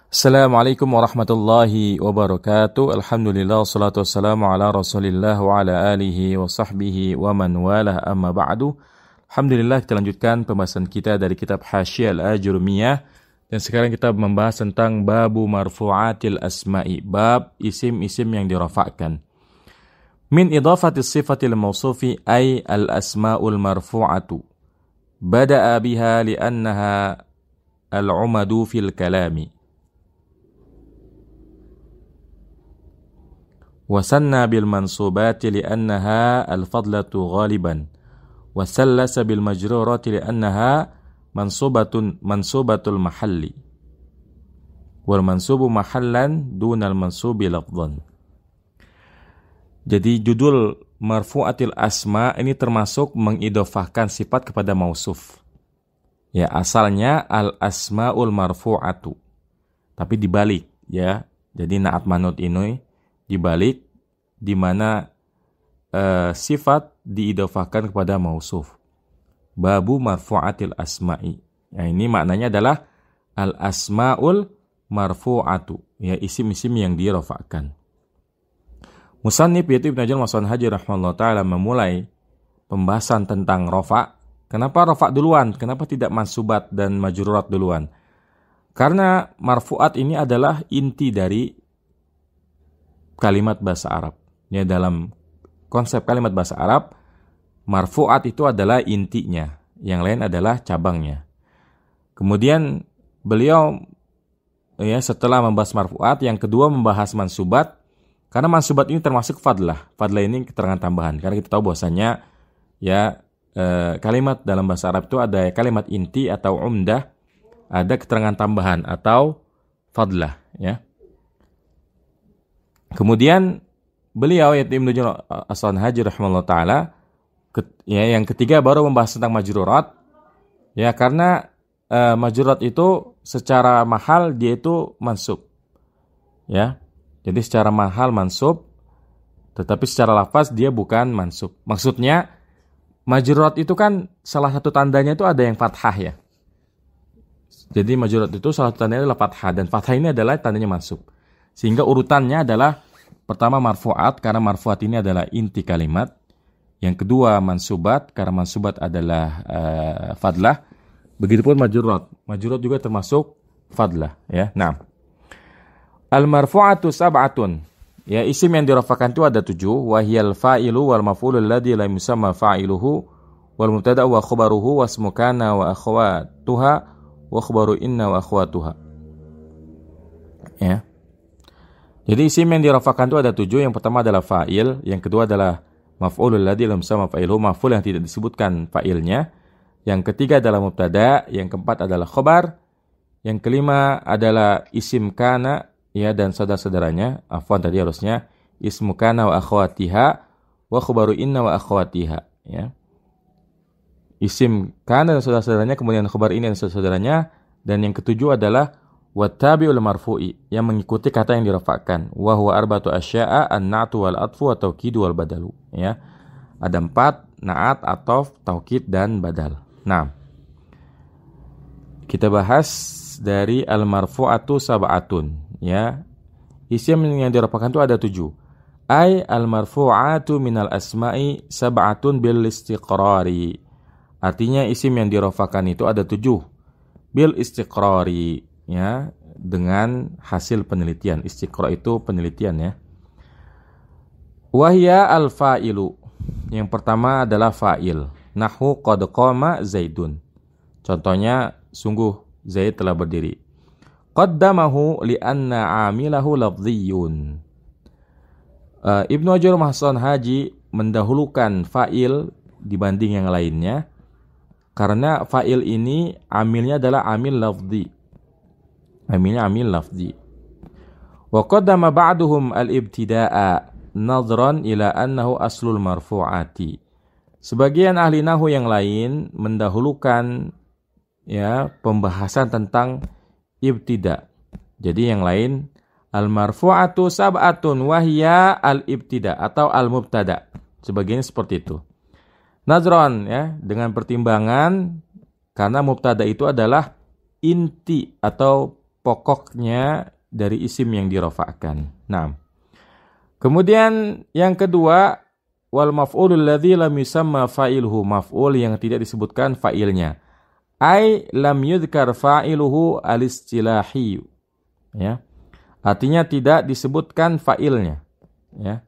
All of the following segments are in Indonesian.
Assalamualaikum warahmatullahi wabarakatuh. Alhamdulillah wassalatu wassalamu ala Rasulillah wa ala alihi wa sahbihi wa man walah amma ba'du. Alhamdulillah, kita lanjutkan pembahasan kita dari kitab Hasyiah Al-Ajurmiyah, dan sekarang kita membahas tentang babu marfu'atil asma'i, bab isim-isim yang dirafa'kan. Min idhafatis sifatil mausufi ay al-asma'ul marfu'atu. Bada'a biha li'annaha al-umadu fil kalami. وسنى بالمنصوبات لأنها الفضلة غالبا وسلس بالمجرورات لأنها منصوبة المحل والمنصوب محلا دون المنصوب لفظا. Jadi judul marfu'atil asma ini termasuk mengidhofahkan sifat kepada mausuf. Ya, asalnya al asmaul marfu'atu, tapi dibalik ya. Jadi naat manut ini dibalik, di mana sifat diidhofahkan kepada mausuf. Babu marfu'atil asma'i. Ya, ini maknanya adalah al-asma'ul marfu'atu, ya, isim-isim yang dirafa'kan. Musannif yaitu Ibnu Hajar Al-Asqalani rahimahullah ta'ala memulai pembahasan tentang rafa'. Kenapa rafa' duluan? Kenapa tidak mansubat dan majrurat duluan? Karena marfu'at ini adalah inti dari kalimat bahasa Arab. Ya, dalam konsep kalimat bahasa Arab, marfu'at itu adalah intinya, yang lain adalah cabangnya. Kemudian beliau ya setelah membahas marfu'at, yang kedua membahas mansubat, karena mansubat ini termasuk fadlah. Fadlah ini keterangan tambahan. Karena kita tahu bahwasanya ya kalimat dalam bahasa Arab itu ada kalimat inti atau umdah, ada keterangan tambahan atau fadlah, ya. Kemudian beliau yaitu Ibnu Hajar Al-Asqalani rahimahullah taala yang ketiga baru membahas tentang majrurat. Ya, karena majrurat itu secara mahal dia itu mansub. Ya. Jadi secara mahal mansub, tetapi secara lafaz dia bukan mansub. Maksudnya majrurat itu kan salah satu tandanya itu ada yang fathah ya. Jadi majrurat itu salah satu tandanya adalah fathah, dan fathah ini adalah tandanya mansub. Sehingga urutannya adalah pertama marfu'at, karena marfu'at ini adalah inti kalimat. Yang kedua mansubat, karena mansubat adalah fadlah. Begitupun majrurat. Majrurat juga termasuk fadlah, ya. Nah, al-marfu'atu sab'atun. Ya, isim yang dirafa'kan itu ada 7. Wahiyal fa'ilu wal maf'ulul ladzi lam yusamma fa'iluhu wal mubtada wa khabaruhu wasmu kana wa akhwatuha wa khabaru inna wa akhwatuha. Ya. Jadi isim yang dirafa'kan itu ada 7. Yang pertama adalah fa'il, yang kedua adalah maf'ulul ladzi lam yusamma fa'iluhu, maf'ul yang tidak disebutkan fa'ilnya. Yang ketiga adalah mubtada, yang keempat adalah khabar, yang kelima adalah isim kana, ya, dan saudara-saudaranya. Afwan, tadi harusnya ismu kana wa akhwatiha wa khabaru inna wa akhwatiha, ya. Isim kana dan saudara-saudaranya, kemudian khabar ini dan saudara-saudaranya, dan yang ketujuh adalah wattabi'ul marfu'i, yang mengikuti kata yang dirafa'kan. Wa huwa arba'atu asya'a an-na'tu wal atfu wa taukidu wal badalu, ya. Ada 4, na'at, ataf, taukid dan badal. Nah, kita bahas dari al-marfu'atu sab'atun, ya. Isim yang dirafa'kan itu ada 7. Ay al-marfu'atu minal asma'i sab'atun bil istiqrari. Artinya isim yang dirafa'kan itu ada 7 bil istiqrari, ya, dengan hasil penelitian. Istiqra itu penelitian, ya. Wahya al-fa'ilu. Yang pertama adalah fa'il. Nahwu qad qama Zaidun. Contohnya, sungguh Zaid telah berdiri. Qaddamahu li'anna 'amilahu lafdhiyun. Ibnu Hajar Al-Asqalani mendahulukan fa'il dibanding yang lainnya karena fa'il ini amilnya adalah amil lafzi. Amilnya amil lafzi. Wa qaddama ba'duhum al-ibtida'a nadhran ila annahu aslul marfu'ati. Sebagian ahli nahwu yang lain mendahulukan, ya, pembahasan tentang ibtida. Jadi yang lain al-marfu'atu sab'atun wahya al-ibtida atau al-mubtada. Sebagian seperti itu. Nadhran, ya, dengan pertimbangan karena mubtada itu adalah inti atau pokoknya dari isim yang dirafa'kan. Nah, kemudian yang kedua, wal maf'ulul ladzi lam yusamma fa'iluhu, maf'ul yang tidak disebutkan fa'ilnya. Ai lam yudhkar fa'iluhu al-istilahi. Ya. Artinya tidak disebutkan fa'ilnya. Ya.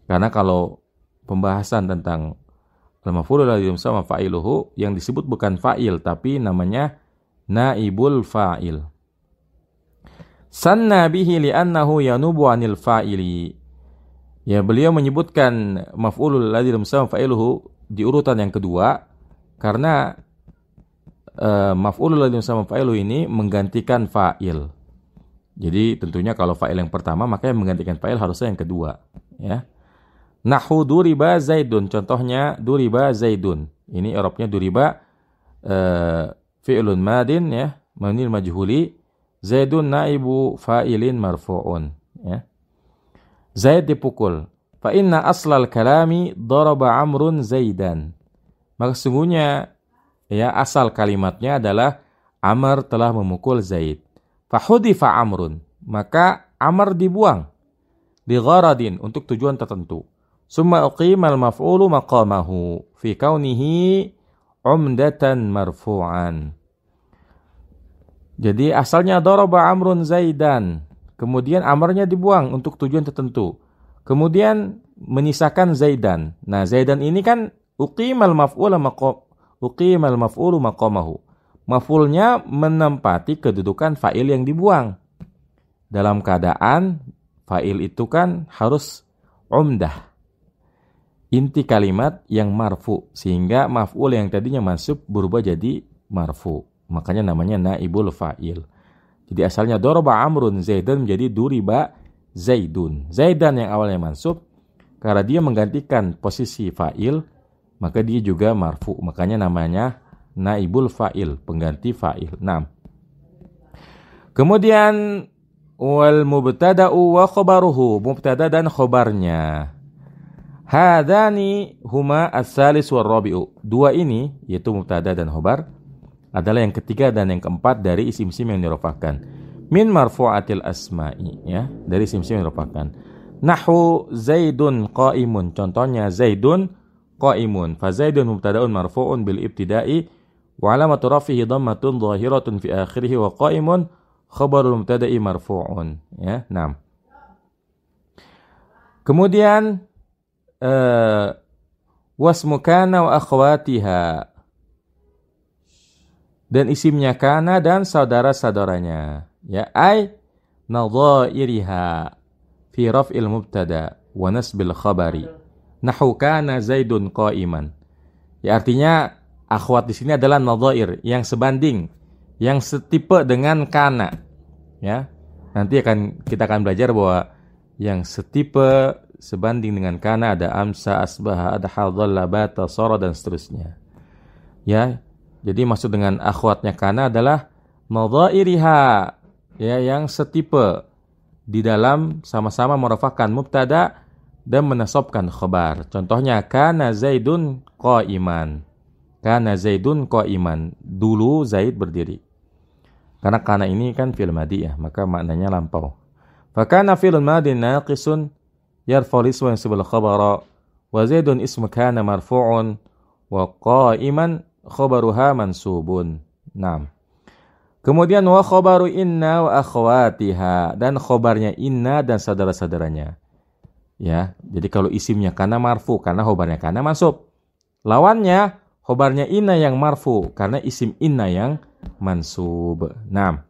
Karena kalau pembahasan tentang al-maf'ulul ladzi lam yusamma fa'iluhu, yang disebut bukan fa'il tapi namanya naibul fa'il. Sanna bihi li'annahu yanubu 'anil fa'ili. Ya, beliau menyebutkan maf'ulul ladzi lam yusamma fa'iluhu di urutan yang kedua karena maf'ulul ladzi lam yusamma fa'iluhu ini menggantikan fa'il. Jadi tentunya kalau fa'il yang pertama maka yang menggantikan fa'il harusnya yang kedua, ya. Nahu duriba Zaidun, contohnya duriba Zaidun. Ini i'rabnya duriba fi'lun madin, ya, mabniun majhuli, Zaidun naibu fa'ilin marfu'un, ya. Zaid dipukul. Fa inna aslal kalami daraba Amrun Zaidan. Maka sesungguhnya, ya, asal kalimatnya adalah Amr telah memukul Zaid. Fa hudifa Amrun, maka Amr dibuang li gharadin, untuk tujuan tertentu. Summa uqimal maf'ulu maqamahu fi kaunihi umdatan marfu'an. Jadi asalnya daraba Amrun Zaidan. Kemudian Amrnya dibuang untuk tujuan tertentu. Kemudian menyisakan Zaidan. Nah, Zaidan ini kan uqimal maf'ulu maqamahu. Maf'ulnya menempati kedudukan fa'il yang dibuang. Dalam keadaan fa'il itu kan harus umdah. Inti kalimat yang marfu, sehingga maf'ul yang tadinya mansub berubah jadi marfu. Makanya namanya naibul fa'il. Jadi asalnya daraba Amrun Zaidan menjadi duriba Zaidun. Zaidan yang awalnya mansub, karena dia menggantikan posisi fa'il, maka dia juga marfu. Makanya namanya naibul fa'il, pengganti fa'il. Nah, kemudian wal mubtada'u wa khabaruhu, mubtada dan khobarnya. Hadani huma as-salis wal rabi'u. Dua ini, yaitu mubtada dan khobar, adalah yang ketiga dan yang keempat dari isim-isim yang dirafa'kan. Min marfu'atil asma'i, ya, dari isim-isim yang dirafa'kan. Nahu Zaidun qa'imun, contohnya Zaidun qa'imun. Fa Zaidun mubtada'un marfu'un bil ibtida'i wa alamatu rafihi dhammatun dhahiratun fi akhirih wa qa'imun khabarul mubtada'i marfu'un, ya. Nah, kemudian wasmu kana wa akhwatiha, dan isimnya kana dan saudara-saudaranya, ya, ai nadhairiha fi raf'il mubtada wa nasbil khabari. Nahu kana Zaidun qa'iman. Ya, artinya akhwat di sini adalah nadhair, yang sebanding, yang setipe dengan kana, ya. Nanti kita akan belajar bahwa yang setipe sebanding dengan kana ada amsa, asbaha, ada hadalla, bata, sara dan seterusnya. Ya. Jadi maksud dengan akhwatnya kana adalah nadhairiha, ya, yang setipe di dalam sama-sama merafa'kan mubtada dan menasabkan khabar. Contohnya kana Zaidun qa'iman. Kana Zaidun qa'iman. Dulu Zaid berdiri. Karena kana ini kan fi'il madhi, ya, maka maknanya lampau. Fa kana fi'il madhi naqisun yarfa'u isma yansibul khabara wa Zaidun ismu kana marfu'un wa qa'iman khabaruha mansubun. Nah, kemudian wa khabaru inna wa akhwatiha, dan khobarnya inna dan saudara-saudaranya, ya. Jadi kalau isimnya kana marfu karena khobarnya kana mansub, lawannya khobarnya inna yang marfu karena isim inna yang mansub. Nah,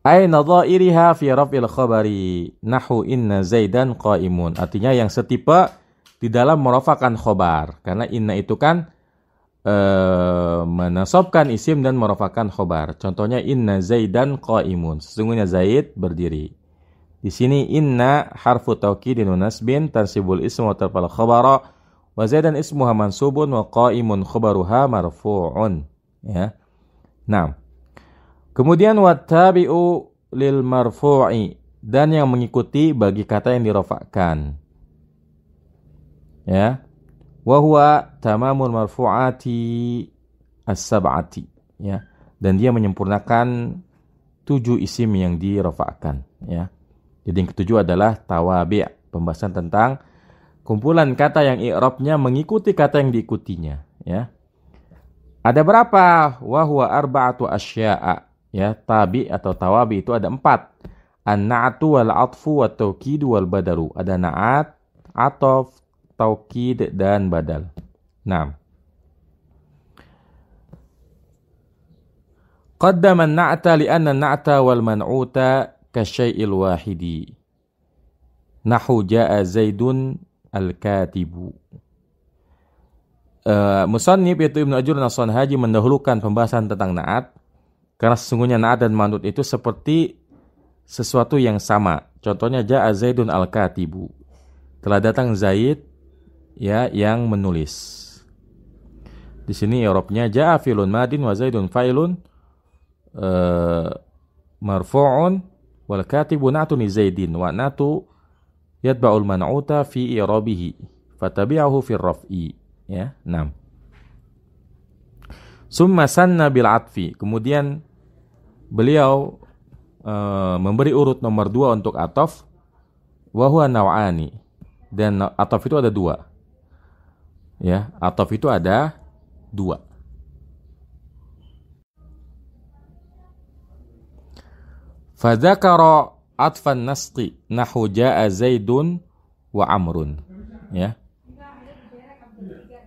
ay nadhairiha fi raf'il khabari nahu inna Zaidan qa'imun, artinya yang setipe di dalam merafa'kan khobar, karena inna itu kan menasabkan isim dan merafa'kan khobar. Contohnya inna Zaidan qa'imun, sesungguhnya Zaid berdiri. Di sini inna harfu taukidin wa nasbin tansibul ismu wa tarfal khabara wa Zaidan ismuha mansubun wa qa'imun khabaruha marfu'un, ya. Nah, kemudian wattabi'u lil marfu'i, dan yang mengikuti bagi kata yang dirafa'kan, ya. Wa huwa tamamul marfu'ati as-sab'ati, ya. Dan dia menyempurnakan 7 isim yang dirafa'kan, ya. Jadi yang ketujuh adalah tawabi', pembahasan tentang kumpulan kata yang i'rabnya mengikuti kata yang diikutinya, ya. Ada berapa? Wa huwa arba'atu asya'a, ya. Tabi atau tawabi itu ada 4. An-na'atu wal 'atfu wat taukid wal badalu. Ada na'at, 'ataf, taukid dan badal. Nah. Qaddama an-na'ta li'anna an-na'ta wal man'uta kasyai'il wahidi. Nahu ja'a Zaidun al-katibu. Musannif yaitu Ibnu Ajur As-Sanhaji mendahulukan pembahasan tentang na'at karena sesungguhnya na'at dan man'ut itu seperti sesuatu yang sama. Contohnya ja'a Zaidun al-katibu. Telah datang Zaid, ya, yang menulis. Di sini i'rabnya ja'a fi'lun madin wa Zaidun fa'ilun marfu'un wal katibu na'tun li Zaidin wa na'tu yatba'ul man'uta fi i'rabihi fatabi'ahu fi raf'i, ya. 6. Summa sanna bil 'atfi. Kemudian beliau memberi urut nomor 2 untuk ataf, wa huwa naw'ani. Dan ataf itu ada 2. Ya, ataf itu ada 2. Fadzakara atfan nasqi nahu ja'a Zaidun wa Amrun, ya.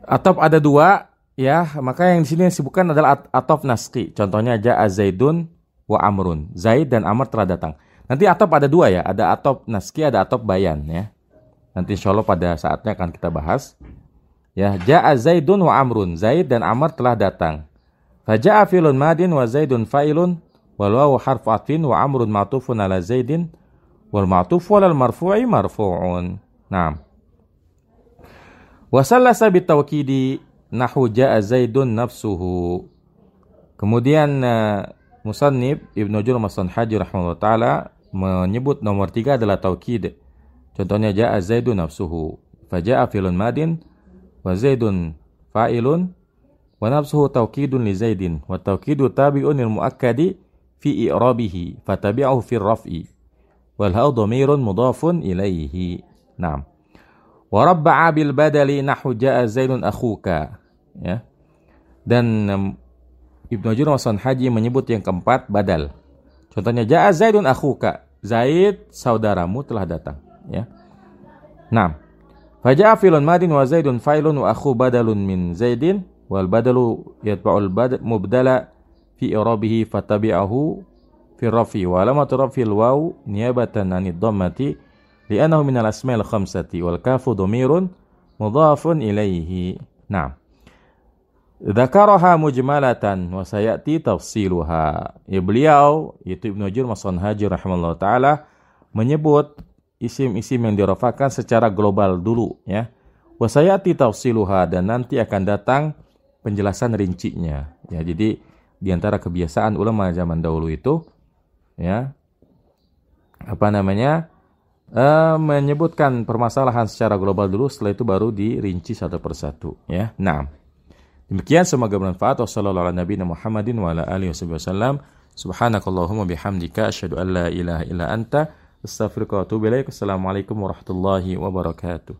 Ataf ada 2, ya, maka yang di sini disebutkan adalah ataf nasqi. Contohnya ja'a Zaidun wa Amrun. Zaid dan Amr telah datang. Nanti ataf ada 2, ya, ada ataf nasqi, ada ataf bayan, ya. Nanti insyaallah pada saatnya akan kita bahas. Ya, ja'a Zaidun wa Amrun. Zaid dan Amr telah datang. Fa ja'a fi'lun madin wa Zaidun fa'ilun wal wawu harfu atfin wa Amrun ma'tufun ala Zaidin wal ma'tuf wal marfu'i marfu'un. Naam. Wa sallasa bit tawkidi nahu ja'a Zaidun nafsuhu. Kemudian musannif Ibnu Ajur As-Sanhaji rahimahullah taala menyebut nomor 3 adalah taukid. Contohnya ja'a Zaidun nafsuhu. Fa ja'a fi'lun madin wa Zaidun fa'ilun wa nafsuhu taukidun li Zaidin wa taukidu tabi'un lil muakkadi fi i'rabihi fatabi'ahu fi raf'i wal ha'u dhamirun mudhafun ilaihi. Naam. Wa rabba'a bil badali nahu ja'a Zaidun akhuka, ya. Dan Ibnu Ajur As-Sanhaji menyebut yang keempat badal. Contohnya ja'a Zaidun akhuka. Zaid saudaramu telah datang, ya. Naam. Fa ja'a fi'lun madin wa Zaidun fa'ilun wa akhu badalun min Zaidin wal badalu yatba'ul mubdala fi i'rabihi fatabi'ahu fi rafi wa alamatu rafil waw niyabatan 'anid dhammati li'annahu minal asma'il khamsati wal kafu dhamirun mudhafun ilaihi. Naam. Dzakaraha mujmalatan wa sayati tafsiluha. Ya, beliau yaitu Ibnu Ajur As-Sanhaji rahimahullah taala menyebut isim-isim yang dirafakan secara global dulu, ya. Wa sayati tafsiluha, dan nanti akan datang penjelasan rincinya. Ya, jadi di antara kebiasaan ulama zaman dahulu itu, ya, menyebutkan permasalahan secara global dulu, setelah itu baru dirinci satu persatu, ya. Nah, demikian, semoga bermanfaat. Wassallallahu ala nabiyina Muhammadin wa ala alihi wasallam. Subhanakallahumma bihamdika asyhadu an la ilaha illa anta astaghfiruka wa atubu ilaik. Assalamualaikum warahmatullahi wabarakatuh.